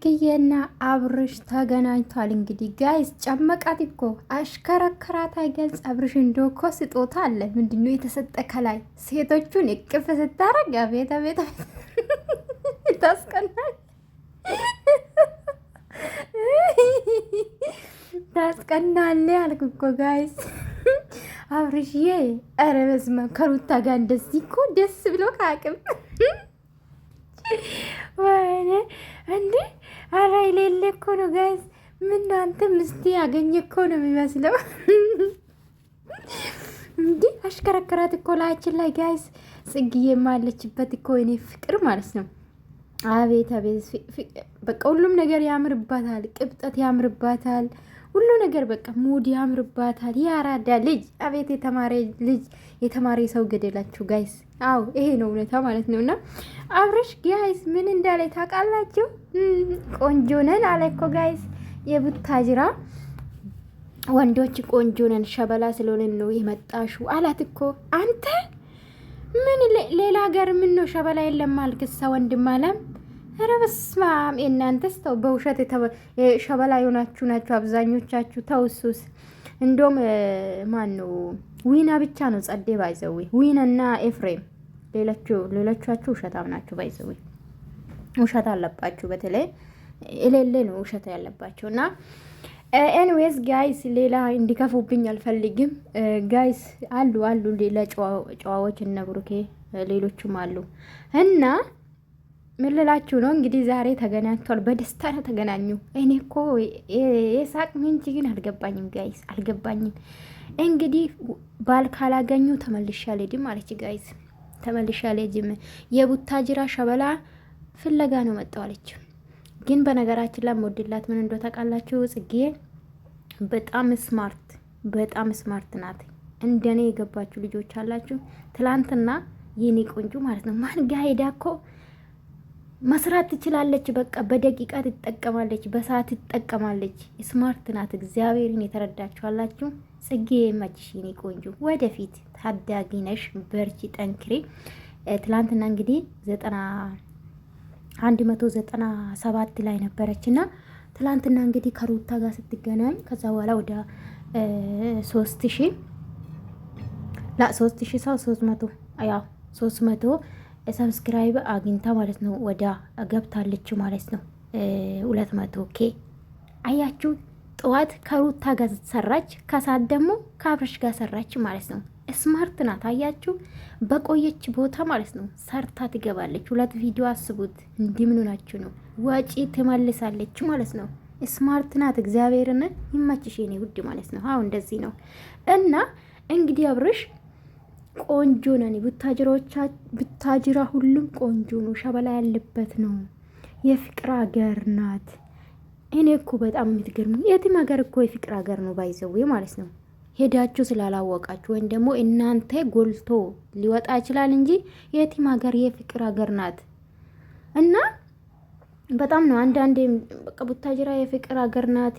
ጽጌዬና አብርሽ ተገናኝቷል። እንግዲህ ጋይስ ጨመቃት እኮ አሽከረከራት አይገልጽ። አብርሽ እንደው እኮ ስጦታ አለ። ምንድነው የተሰጠ ከላይ ሴቶቹን እቅፍ ስታረግ አቤት አቤት ታስቀናል ታስቀናል ያልኩ እኮ ጋይስ። አብርሽዬ ኧረ በስመ አብ ከሩታ ጋር እንደዚህ እኮ ደስ ብሎ ካቅም ወይኔ እንዴ! ኧረ የሌለ እኮ ነው ጋይስ። ምን አንተ ምስቴ ያገኘ እኮ ነው የሚመስለው። እንዴ አሽከረከራት እኮ ላያችን ላይ ጋይስ። ጽጌዬማ አለችበት እኮ እኔ ፍቅር ማለት ነው። አቤት አቤት በቃ ሁሉም ነገር ያምርባታል። ቅብጠት ያምርባታል። ሁሉ ነገር በቃ ሙድ ያምርባታል። ያራዳ ልጅ አቤት የተማረ ልጅ የተማረ ሰው ገደላችሁ ጋይስ። አዎ ይሄ ነው እውነታ ማለት ነው። እና አብርሽ ጋይስ ምን እንዳለ ታውቃላችሁ? ቆንጆ ነን አለ እኮ ጋይስ። የቡታጅራ ወንዶች ቆንጆ ነን ሸበላ ስለሆነን ነው የመጣሹ አላት እኮ። አንተ ምን ሌላ ሀገር ምን ነው ሸበላ የለም አልክሳ ወንድም አለም። ኧረ በስመ አብ እናንተስ ተው፣ በውሸት ሸበላ የሆናችሁ ናችሁ አብዛኞቻችሁ። ተውሱስ እንደውም ማን ነው ዊና ብቻ ነው ጸዴ ባይዘዊ ዊናና ኤፍሬም። ሌሎቻችሁ ውሸታም ናችሁ ባይዘዊ። ውሸት አለባችሁ፣ በተለይ እሌሌ ነው ውሸት ያለባችሁ። እና ኤኒዌይስ ጋይስ ሌላ እንዲከፉብኝ አልፈልግም ጋይስ። አሉ ሌላ ጨዋዎች እነ ብሩኬ ሌሎችም አሉ። እና ምን ልላችሁ ነው እንግዲህ ዛሬ ተገናኝቷል። በደስታ ነው ተገናኙ። እኔ እኮ የሳቅ ምንጭ ግን አልገባኝም ጋይስ፣ አልገባኝም። እንግዲህ ባል ካላገኙ ተመልሻ አልሄድም አለች ጋይስ። ተመልሻ አልሄድም የቡታጅራ ሸበላ ፍለጋ ነው መጣው አለች። ግን በነገራችን ላይ ሞድላት ምን እንደው ታውቃላችሁ? ጽጌ በጣም ስማርት ናት። እንደኔ የገባችሁ ልጆች አላችሁ። ትላንትና የኔ ቆንጆ ማለት ነው ማን ጋ ሄዳ እኮ መስራት ትችላለች። በቃ በደቂቃ ትጠቀማለች፣ በሰዓት ትጠቀማለች። ስማርት ናት። እግዚአብሔርን የተረዳችኋላችሁ። ጽጌ መችሽ የኔ ቆንጆ፣ ወደፊት ታዳጊ ነሽ፣ በርቺ፣ ጠንክሪ። ትላንትና እንግዲህ 197 ላይ ነበረች እና ትላንትና እንግዲህ ከሩታ ጋር ስትገናኝ ከዛ በኋላ ወደ 3000 ሰው 300 ሰብስክራይብ አግኝታ ማለት ነው። ወደ ገብታለች ማለት ነው 200 ኬ። አያችሁ ጠዋት ከሩታ ጋር ሰራች፣ ከሰዓት ደግሞ ከአብርሽ ጋር ሰራች ማለት ነው። ስማርት ናት። አያችሁ በቆየች ቦታ ማለት ነው ሰርታ ትገባለች። 2 ቪዲዮ አስቡት። እንዲህ ምን ሆናችሁ ነው? ወጪ ትመልሳለች ማለት ነው። ስማርት ናት። እግዚአብሔርን ይመችሽ የኔ ውድ ማለት ነው። አዎ እንደዚህ ነው። እና እንግዲህ አብርሽ ቆንጆ ነን። ቡታጅራ ሁሉም ቆንጆ ነው። ሸበላ ያለበት ነው። የፍቅር ሀገር ናት። እኔ እኮ በጣም የምትገርሙ የትም ሀገር እኮ የፍቅር ሀገር ነው ባይዘዌ ማለት ነው። ሄዳችሁ ስላላወቃችሁ ወይም ደግሞ እናንተ ጎልቶ ሊወጣ ይችላል እንጂ የትም ሀገር የፍቅር ሀገር ናት። እና በጣም ነው አንዳንዴ በቃ ቡታጅራ የፍቅር ሀገር ናት።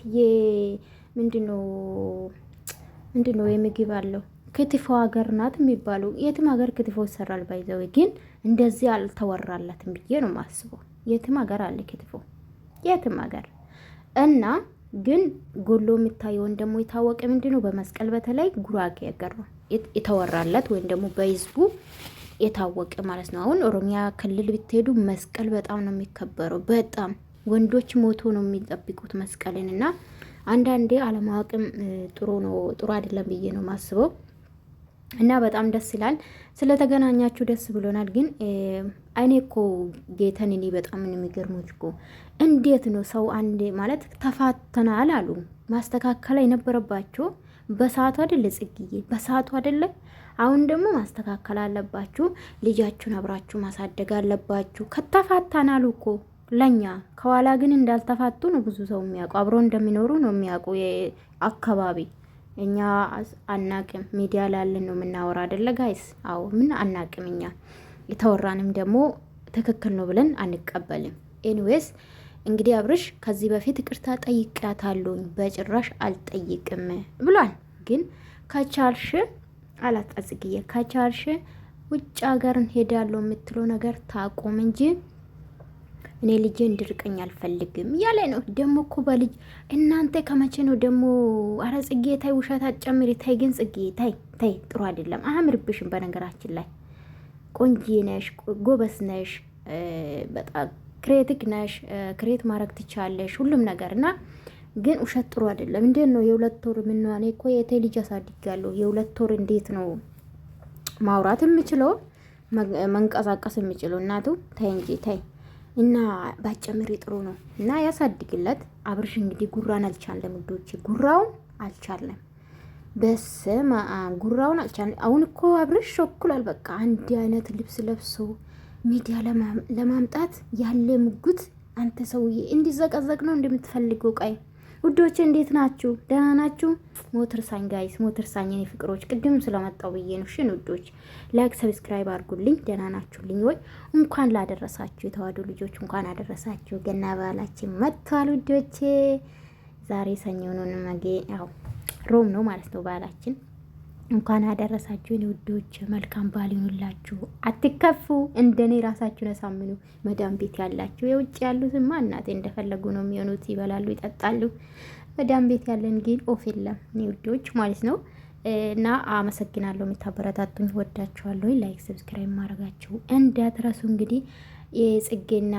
ምንድነው የምግብ አለው ክትፎ ሀገር ናት የሚባለው። የትም ሀገር ክትፎ ይሰራል ባይዘው፣ ግን እንደዚህ አልተወራላትም ብዬ ነው የማስበው። የትም ሀገር አለ ክትፎ፣ የትም ሀገር። እና ግን ጎሎ የሚታየውን ደግሞ የታወቀ ምንድነው በመስቀል በተለይ ጉራጌ ሀገር ነው የተወራላት፣ ወይም ደግሞ በህዝቡ የታወቀ ማለት ነው። አሁን ኦሮሚያ ክልል ብትሄዱ መስቀል በጣም ነው የሚከበረው። በጣም ወንዶች ሞቶ ነው የሚጠብቁት መስቀልን። እና አንዳንዴ አለማወቅም ጥሩ አይደለም ብዬ ነው የማስበው። እና በጣም ደስ ይላል። ስለተገናኛችሁ ደስ ብሎናል። ግን እኔ እኮ ጌተን እኔ በጣም የሚገርሙት እኮ እንዴት ነው ሰው አንዴ ማለት ተፋተናል አሉ ማስተካከል የነበረባችሁ በሰዓቱ አይደለ? ጽጌዬ በሰዓቱ አይደለ? አሁን ደግሞ ማስተካከል አለባችሁ። ልጃችሁን አብራችሁ ማሳደግ አለባችሁ። ከተፋታናሉ እኮ ለኛ ከኋላ ግን እንዳልተፋቱ ነው ብዙ ሰው የሚያውቁ። አብሮ እንደሚኖሩ ነው የሚያውቁ አካባቢ። እኛ አናቅም፣ ሚዲያ ላለን ነው የምናወራ አይደለ ጋይስ? አዎ ምን አናቅም። እኛ የተወራንም ደግሞ ትክክል ነው ብለን አንቀበልም። ኤኒዌይስ እንግዲህ አብርሽ ከዚህ በፊት ይቅርታ ጠይቄያታለሁ፣ በጭራሽ አልጠይቅም ብሏል። ግን ከቻልሽ አላት ጽጌዬ፣ ከቻልሽ ውጭ ሀገርን ሄዳለሁ የምትለው ነገር ታቆም እንጂ እኔ ልጄ እንድርቀኝ አልፈልግም እያለ ነው። ደግሞ እኮ በልጅ እናንተ ከመቼ ነው ደግሞ? አረ ጽጌ ታይ፣ ውሸት አትጨምሪ። ታይ ግን ጽጌ ታይ ታይ፣ ጥሩ አይደለም፣ አያምርብሽም። በነገራችን ላይ ቆንጂ ነሽ፣ ጎበስ ነሽ፣ በጣም ክሬቲክ ነሽ፣ ክሬት ማድረግ ትቻለሽ ሁሉም ነገር እና ግን ውሸት ጥሩ አይደለም። እንዴት ነው የሁለት ወር ምንዋኔ እኮ የቴ ልጅ አሳድጋለሁ። የሁለት ወር እንዴት ነው ማውራት የምችለው መንቀሳቀስ የምችለው? እናቱ ታይ እንጂ ታይ እና ባጨምሪ ጥሩ ነው እና ያሳድግለት። አብርሽ እንግዲህ ጉራን አልቻለም ውዶቼ፣ ጉራውን አልቻለም። በስመ አብ ጉራውን አልቻለም። አሁን እኮ አብርሽ ሾኩላል። በቃ አንድ አይነት ልብስ ለብሶ ሚዲያ ለማምጣት ያለ ሙጉት። አንተ ሰውዬ እንዲዘቀዘቅ ነው እንደምትፈልገው? ቀይ ውዶቼ እንዴት ናችሁ? ደህና ናችሁ? ሞተር ሳኝ ጋይስ፣ ሞተር ሳኝ የኔ ፍቅሮች፣ ቅድም ስለመጣው ብዬ ነው። እሺ ውዶች ላይክ ሰብስክራይብ አድርጉልኝ። ደህና ናችሁልኝ ወይ? እንኳን ላደረሳችሁ የተዋሕዶ ልጆች እንኳን አደረሳችሁ። ገና በዓላችን መጥቷል ውዶቼ። ዛሬ ሰኞ ነው፣ ነገ ያው ሮም ነው ማለት ነው በዓላችን። እንኳን አደረሳችሁ የኔ ውዶች። መልካም በዓል ይሁንላችሁ። አትከፉ፣ እንደኔ ራሳችሁን አሳምኑ። መዳም ቤት ያላችሁ፣ የውጭ ያሉትማ እናቴ እንደፈለጉ ነው የሚሆኑት፣ ይበላሉ፣ ይጠጣሉ። መዳም ቤት ያለን ግን ኦፍ የለም እኔ ውዶች ማለት ነው። እና አመሰግናለሁ የምታበረታቱኝ፣ ወዳችኋለሁ። ላይክ ሰብስክራይብ ማድረጋችሁ እንዳትረሱ። እንግዲህ የጽጌና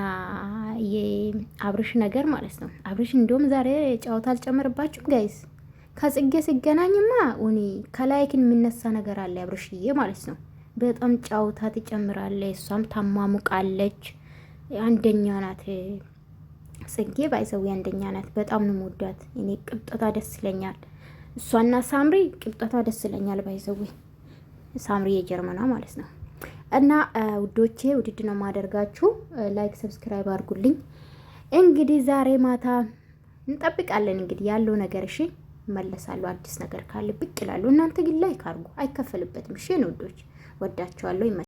የአብርሽ ነገር ማለት ነው። አብርሽ እንደውም ዛሬ ጨዋታ አልጨመርባችሁም ጋይስ? ከጽጌ ሲገናኝማ እኔ ከላይክን የሚነሳ ነገር አለ አብርሽዬ ማለት ነው። በጣም ጫውታ ትጨምራለች፣ እሷም ታማሙቃለች። አንደኛ ናት ጽጌ፣ ባይዘዊ አንደኛ ናት። በጣም ነው የምወዳት እኔ፣ ቅብጠቷ ደስ ይለኛል። እሷና ሳምሪ ቅብጠቷ ደስ ይለኛል። ባይዘዊ ሳምሪ የጀርመኗ ማለት ነው። እና ውዶቼ ውድድ ነው ማደርጋችሁ። ላይክ ሰብስክራይብ አድርጉልኝ። እንግዲህ ዛሬ ማታ እንጠብቃለን እንግዲህ ያለው ነገር እሺ። መለሳለሁ። አዲስ ነገር ካለ ብቅ ይላሉ። እናንተ ግን ላይክ አድርጉ፣ አይከፈልበትም። እሺ ውዶች ወዳችኋለሁ።